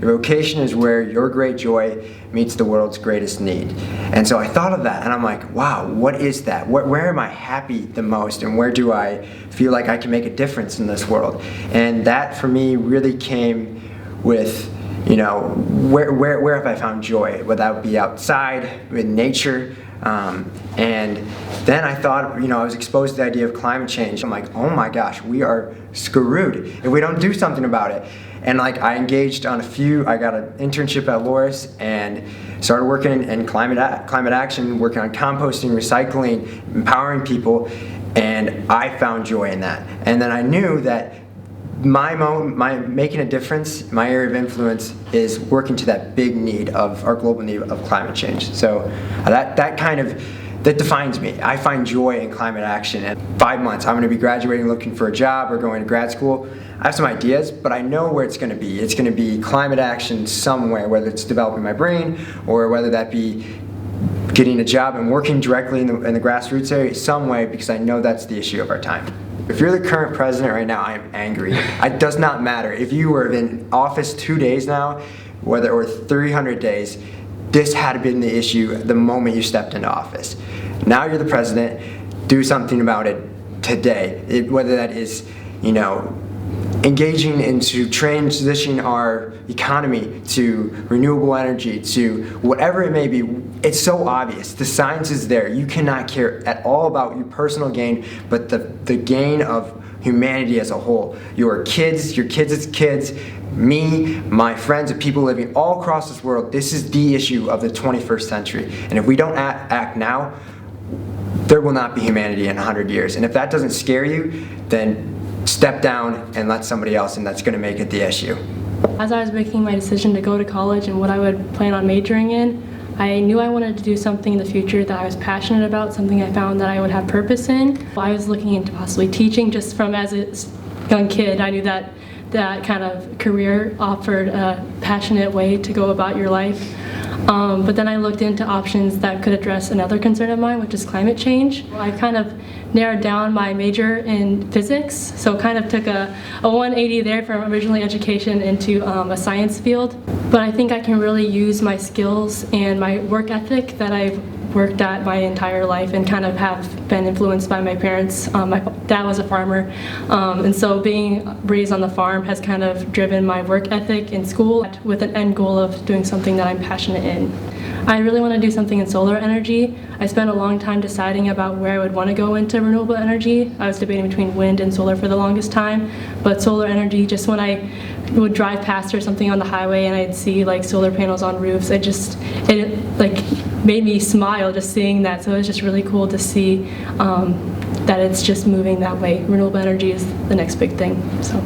Your vocation is where your great joy meets the world's greatest need. And so I thought of that, and I'm like, wow, what is that? Where am I happy the most, and where do I feel like I can make a difference in this world? And that for me really came with, you know, where have I found joy? Would that be outside, in nature? And then I thought, you know, I was exposed to the idea of climate change. I'm like, oh my gosh, we are screwed if we don't do something about it. And like, I engaged on I got an internship at Loris and started working in climate action, working on composting, recycling, empowering people, and I found joy in that. And then I knew that my making a difference, my area of influence is working to that big need of our global need of climate change. So that defines me. I find joy in climate action. In 5 months, I'm going to be graduating, looking for a job or going to grad school. I have some ideas, but I know where it's going to be. It's going to be climate action somewhere, whether it's developing my brain or whether that be getting a job and working directly in the grassroots area some way, because I know that's the issue of our time. If you're the current president right now, I am angry. It does not matter. If you were in office 2 days now, or 300 days, this had been the issue the moment you stepped into office. Now you're the president, do something about it today. Whether that is, you know, engaging into transitioning our economy to renewable energy, to whatever it may be. It's so obvious. The science is there. You cannot care at all about your personal gain, but the gain of humanity as a whole. Your kids' kids, me, my friends, and people living all across this world. This is the issue of the 21st century. And if we don't act now, there will not be humanity in 100 years. And if that doesn't scare you, then step down and let somebody else, and that's going to make it the issue. As I was making my decision to go to college and what I would plan on majoring in, I knew I wanted to do something in the future that I was passionate about, something I found that I would have purpose in. I was looking into possibly teaching just from as a young kid. I knew that that kind of career offered a passionate way to go about your life. But then I looked into options that could address another concern of mine, which is climate change. I kind of narrowed down my major in physics, so kind of took a 180 there from originally education into a science field. But I think I can really use my skills and my work ethic that I've worked at my entire life and kind of have been influenced by my parents. My dad was a farmer, and so being raised on the farm has kind of driven my work ethic in school with an end goal of doing something that I'm passionate in. I really want to do something in solar energy. I spent a long time deciding about where I would want to go into renewable energy. I was debating between wind and solar for the longest time, but solar energy, just when I would drive past or something on the highway and I'd see like solar panels on roofs, it like made me smile just seeing that. So it was just really cool to see that it's just moving that way. Renewable energy is the next big thing. So.